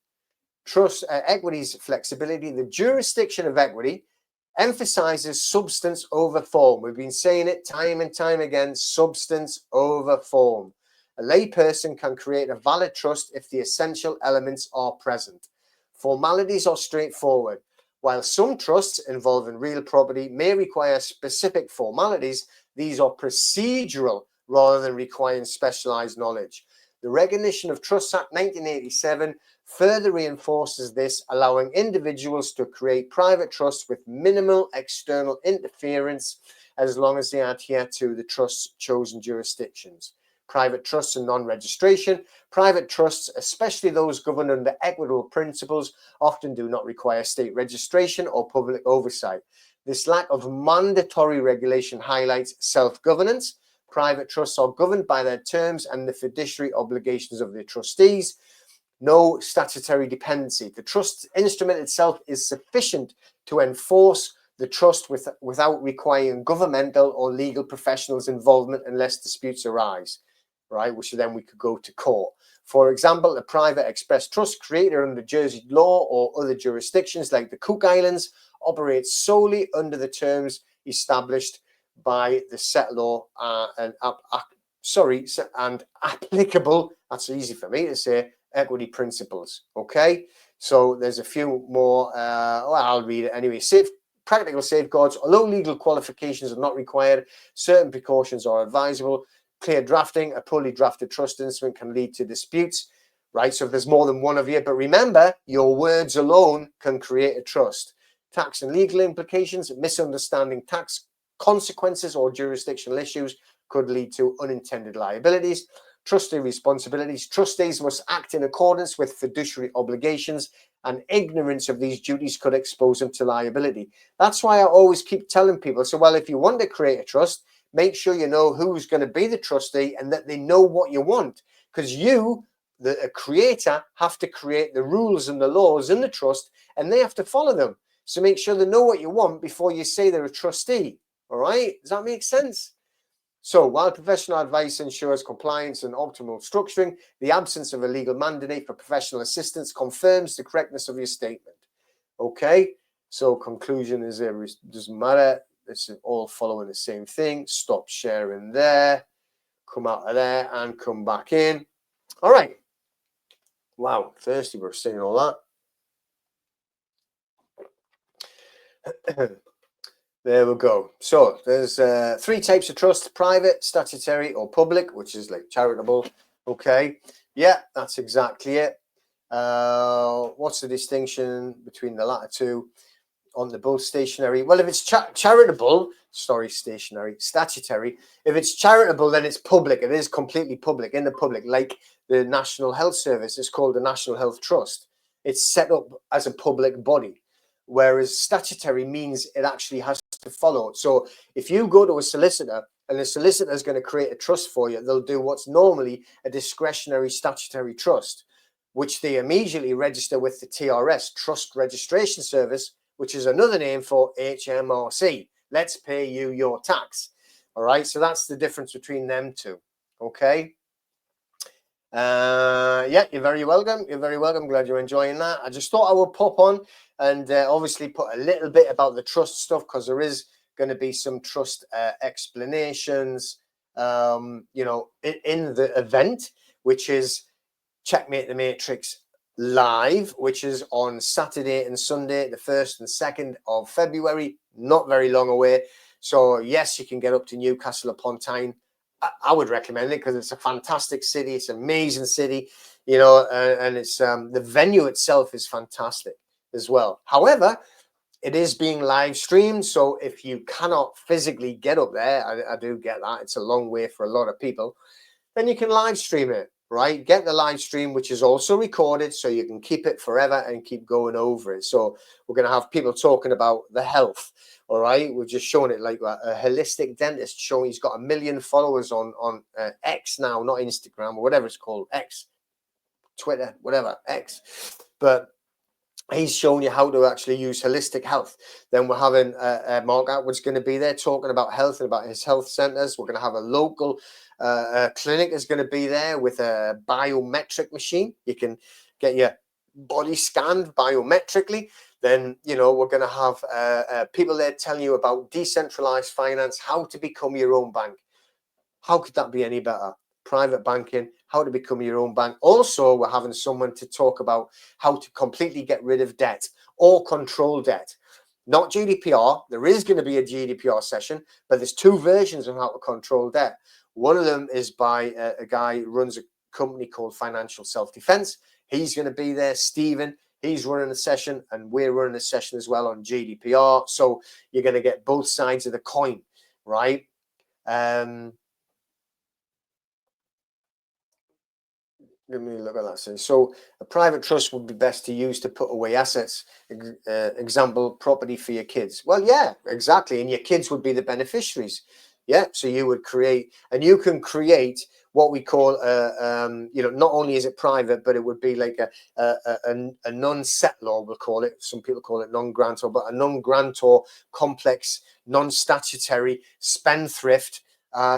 Speaker 1: Trust equity's flexibility. The jurisdiction of equity emphasizes substance over form. We've been saying it time and time again, substance over form. A layperson can create a valid trust if the essential elements are present. Formalities are straightforward. While some trusts involving real property may require specific formalities, these are procedural rather than requiring specialized knowledge. The Recognition of Trusts Act 1987 further reinforces this, allowing individuals to create private trusts with minimal external interference as long as they adhere to the trust's chosen jurisdictions. Private trusts and non-registration. Private trusts, especially those governed under equitable principles, often do not require state registration or public oversight. This lack of mandatory regulation highlights self-governance. Private trusts are governed by their terms and the fiduciary obligations of their trustees. No statutory dependency. The trust instrument itself is sufficient to enforce the trust without requiring governmental or legal professionals' involvement unless disputes arise, right? Which then we could go to court. For example, a private express trust created under Jersey law or other jurisdictions like the Cook Islands operates solely under the terms established by the settlor and applicable, that's easy for me to say, equity principles. Okay, so there's a few more. Well, I'll read it anyway. Practical safeguards. Although legal qualifications are not required, certain precautions are advisable. Clear drafting. A poorly drafted trust instrument can lead to disputes, right? So if there's more than one of you, but remember, your words alone can create a trust. Tax and legal implications. Misunderstanding tax consequences or jurisdictional issues could lead to unintended liabilities. Trustee responsibilities. Trustees must act in accordance with fiduciary obligations, and ignorance of these duties could expose them to liability. That's why I always keep telling people, so well, if you want to create a trust, make sure you know who's going to be the trustee and that they know what you want, because you, the creator, have to create the rules and the laws in the trust, and they have to follow them. So make sure they know what you want before you say they're a trustee. All right, does that make sense? So while professional advice ensures compliance and optimal structuring, the absence of a legal mandate for professional assistance confirms the correctness of your statement. Okay, so conclusion is it doesn't matter. It's all following the same thing. Stop sharing there, come out of there and come back in. All right. Wow, thirsty, we're saying all that. There we go. So there's 3 types of trust: private, statutory, or public, which is like charitable. Okay. Yeah, that's exactly it. What's the distinction between the latter two? On the both stationary. Well, if it's charitable, statutory. If it's charitable, then it's public. It is completely public, in the public, like the National Health Service is called the National Health Trust. It's set up as a public body, whereas statutory means it actually has to follow. So if you go to a solicitor and the solicitor is going to create a trust for you, they'll do what's normally a discretionary statutory trust, which they immediately register with the TRS, Trust Registration Service, which is another name for HMRC. Let's pay you your tax. All right, so that's the difference between them two. Okay. Yeah, you're very welcome. You're very welcome. Glad you're enjoying that. I just thought I would pop on and obviously put a little bit about the trust stuff, because there is going to be some trust explanations, you know, in the event, which is Checkmate the Matrix Live, which is on Saturday and Sunday, the 1st and 2nd of February, not very long away. So yes, you can get up to Newcastle upon Tyne. I would recommend it because it's a fantastic city. It's an amazing city, you know, and it's the venue itself is fantastic as well. However, it is being live streamed, so if you cannot physically get up there, I do get that, it's a long way for a lot of people, then you can live stream it, right? Get the live stream, which is also recorded, so you can keep it forever and keep going over it. So we're going to have people talking about the health. All right, we're just showing it like a holistic dentist showing he's got 1 million followers on X now, not Instagram or whatever it's called, X, Twitter, whatever, X. But he's showing you how to actually use holistic health. Then we're having Mark Atwood's going to be there talking about health and about his health centers. We're going to have a local clinic is going to be there with a biometric machine. You can get your body scanned biometrically. Then, you know, we're going to have people there telling you about decentralized finance, how to become your own bank. How could that be any better? Private banking, how to become your own bank. Also, we're having someone to talk about how to completely get rid of debt or control debt. Not GDPR. There is going to be a GDPR session, but there's 2 versions of how to control debt. One of them is by a guy who runs a company called Financial Self-Defense. He's going to be there. Stephen, he's running a session, and we're running a session as well on GDPR. So you're going to get both sides of the coin, right? Let me look at that. So a private trust would be best to use to put away assets. Example, property for your kids. Well, yeah, exactly. And your kids would be the beneficiaries. Yeah. So you would create, and you can create what we call you know, not only is it private, but it would be like a non-settlor, we'll call it. Some people call it non-grantor, but a non-grantor complex, non-statutory, spendthrift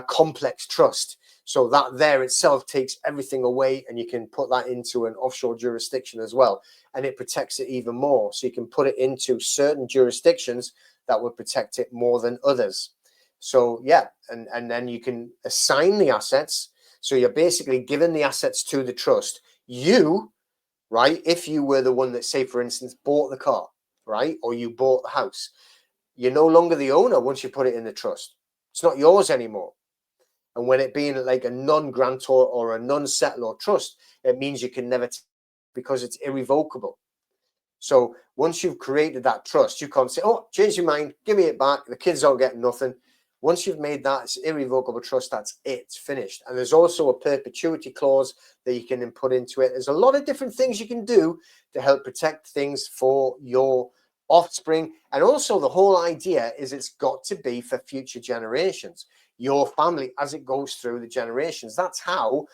Speaker 1: complex trust. So that there itself takes everything away, and you can put that into an offshore jurisdiction as well, and it protects it even more. So you can put it into certain jurisdictions that would protect it more than others. So yeah, and then you can assign the assets. So you're basically giving the assets to the trust. You, right, if you were the one that, say for instance, bought the car, right, or you bought the house, you're no longer the owner once you put it in the trust. It's not yours anymore. And when it being like a non-grantor or a non-settlor trust, it means you can never, because it's irrevocable. So once you've created that trust, you can't say, oh, change your mind, give me it back. The kids don't get nothing. Once you've made that, it's irrevocable trust. That's it. It's finished. And there's also a perpetuity clause that you can put into it. There's a lot of different things you can do to help protect things for your offspring. And also the whole idea is it's got to be for future generations, your family, as it goes through the generations. That's how,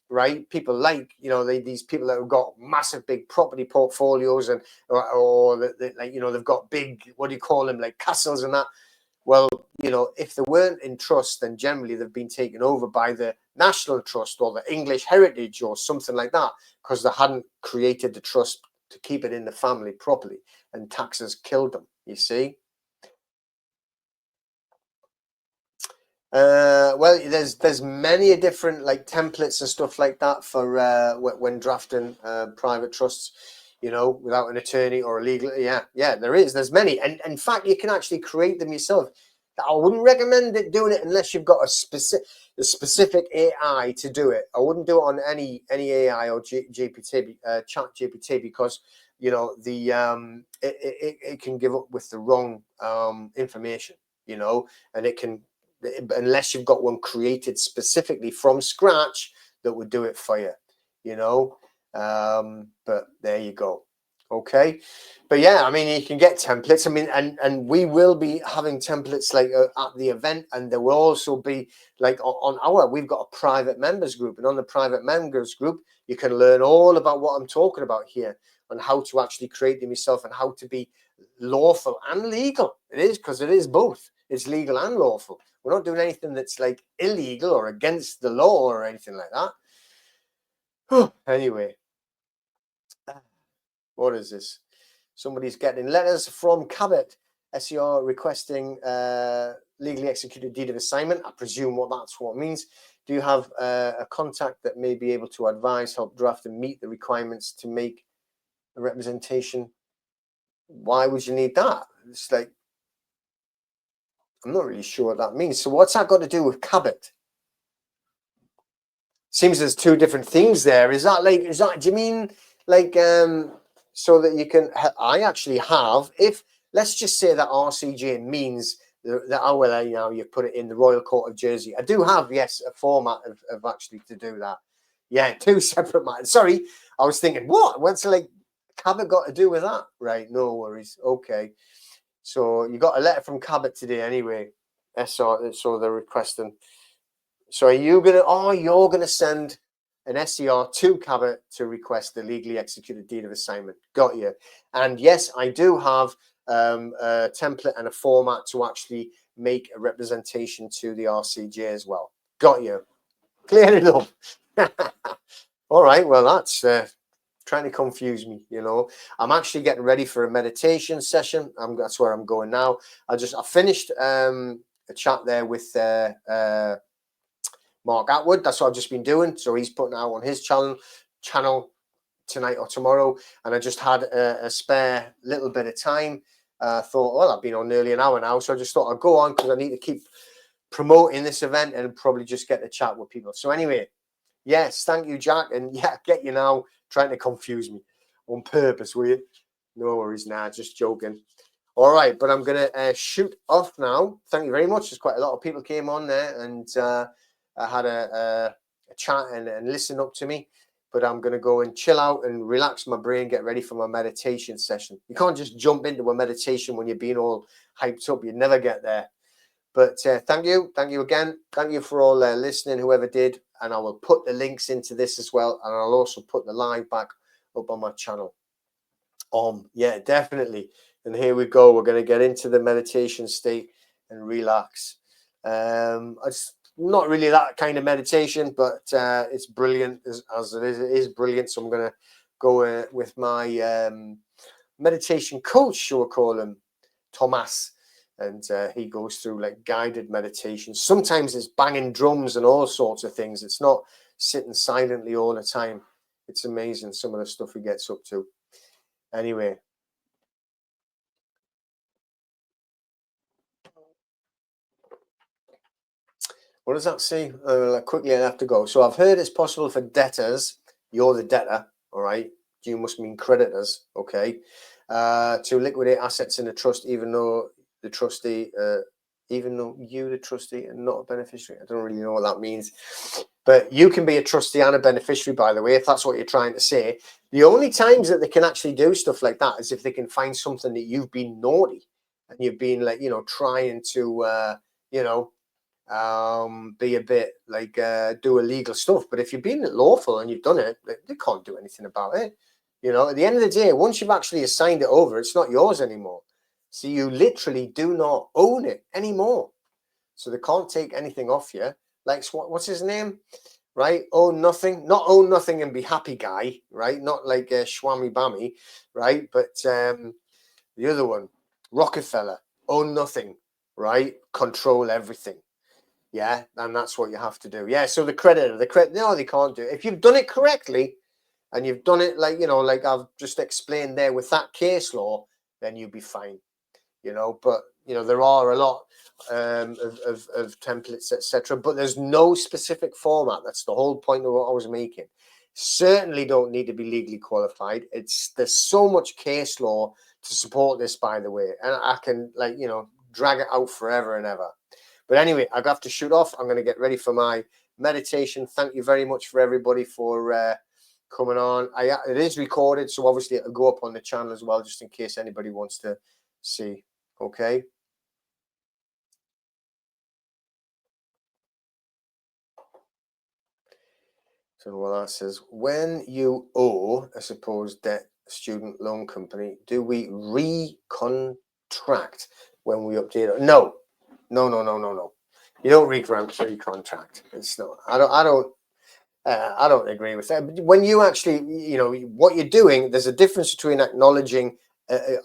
Speaker 1: right, people like, you know, these people that have got massive big property portfolios, and or like, you know, they've got big, what do you call them, like castles and that. Well, you know, if they weren't in trust, then generally they've been taken over by the National Trust or the English Heritage or something like that, because they hadn't created the trust to keep it in the family properly, and taxes killed them, you see. Well, there's many different like templates and stuff like that for when drafting private trusts, you know, without an attorney or a legal. Yeah, there's many, and in fact you can actually create them yourself. I wouldn't recommend doing it unless you've got a specific AI to do it. I wouldn't do it on any AI or GPT, Chat GPT, because you know it can give up with the wrong information, you know, and it can, unless you've got one created specifically from scratch that would do it for you, you know. But there you go. Okay, but yeah, I mean, you can get templates. I mean, and we will be having templates like at the event, and there will also be like on our, we've got a private members group, and on the private members group you can learn all about what I'm talking about here, and how to actually create them yourself, and how to be lawful and legal. It is, because it is both. It's legal and lawful. We're not doing anything that's like illegal or against the law or anything like that. Anyway, what is this? Somebody's getting letters from Cabot SER requesting legally executed deed of assignment. I presume that's what it means. Do you have a contact that may be able to advise, help draft, and meet the requirements to make a representation? Why would you need that? It's like, I'm not really sure what that means. So what's that got to do with Cabot? Seems there's two different things there. Is that, do you mean like so that you can, I actually have, if let's just say that RCJ means that oh well, you know, you've put it in the Royal Court of Jersey. I do have, yes, a format of actually to do that. Yeah, two separate matters. Sorry, I was thinking, what's like Cabot got to do with that? Right, no worries. Okay, so you got a letter from Cabot today anyway. So they're requesting. So are you gonna? Oh, you're gonna send an SCR to Cabot to request the legally executed deed of assignment. Got you. And yes, I do have a template and a format to actually make a representation to the RCJ as well. Got you. Clear it up. All right. Well, that's trying to confuse me. You know, I'm actually getting ready for a meditation session. That's where I'm going now. I finished a chat there with Mark Atwood. That's what I've just been doing. So he's putting out on his channel tonight or tomorrow, and I just had a spare little bit of time. Thought, well, I've been on nearly an hour now, so I just thought I'd go on because I need to keep promoting this event and probably just get to chat with people. So anyway, yes, thank you, Jack, and yeah, get you now trying to confuse me on purpose, will you? No worries, just joking. All right, but I'm gonna shoot off now. Thank you very much. There's quite a lot of people came on there, and I had a chat and listen up to me, but I'm going to go and chill out and relax my brain, get ready for my meditation session. You can't just jump into a meditation when you're being all hyped up. You'd never get there. But thank you again. Thank you for all listening, whoever did. And I will put the links into this as well, and I'll also put the live back up on my channel. Yeah, definitely. And here we go. We're going to get into the meditation state and relax. It's not really that kind of meditation, but it's brilliant as it is. It is brilliant. So I'm going to go with my meditation coach, shall we call him, Thomas. And he goes through like guided meditation. Sometimes it's banging drums and all sorts of things. It's not sitting silently all the time. It's amazing some of the stuff he gets up to. Anyway, what does that say? Quickly, I have to go. So I've heard it's possible for debtors. You're the debtor, all right? You must mean creditors, okay? To liquidate assets in a trust, even though the trustee, even though you, the trustee, are not a beneficiary. I don't really know what that means. But you can be a trustee and a beneficiary, by the way, if that's what you're trying to say. The only times that they can actually do stuff like that is if they can find something that you've been naughty and you've been like, trying to, be a bit like do illegal stuff. But if you've been lawful and you've done it, they can't do anything about it. At the end of the day, once you've actually assigned it over, it's not yours anymore. So you literally do not own it anymore. So they can't take anything off you. Like, what's his name? Right? Own nothing. Not own nothing and be happy guy, right? Not like Swami Bammy, right? But the other one, Rockefeller, own nothing, right? Control everything. Yeah, and that's what you have to do. Yeah, so the creditor, no, they can't do it. If you've done it correctly and you've done it like I've just explained there with that case law, then you'll be fine. But there are a lot of templates, etc. But there's no specific format. That's the whole point of what I was making. Certainly don't need to be legally qualified. There's so much case law to support this, by the way, and I can drag it out forever and ever. But anyway, I have to shoot off. I'm going to get ready for my meditation. Thank you very much for everybody for coming on. It is recorded, so obviously it'll go up on the channel as well, just in case anybody wants to see. Okay. So what that says, when you owe a supposed debt student loan company, do we recontract when we update it? No. You don't recontract. It's not. I don't agree with that. But when you actually, what you're doing, there's a difference between acknowledging,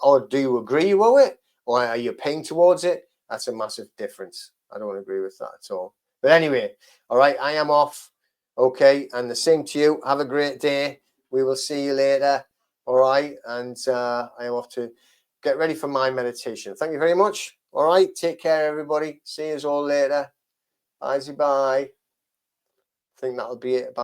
Speaker 1: or do you agree you owe it, or are you paying towards it? That's a massive difference. I don't agree with that at all. But anyway, all right, I am off. Okay, and the same to you. Have a great day. We will see you later. All right, and I am off to get ready for my meditation. Thank you very much. All right, take care, everybody. See you all later. Bye. I think that'll be it. Bye.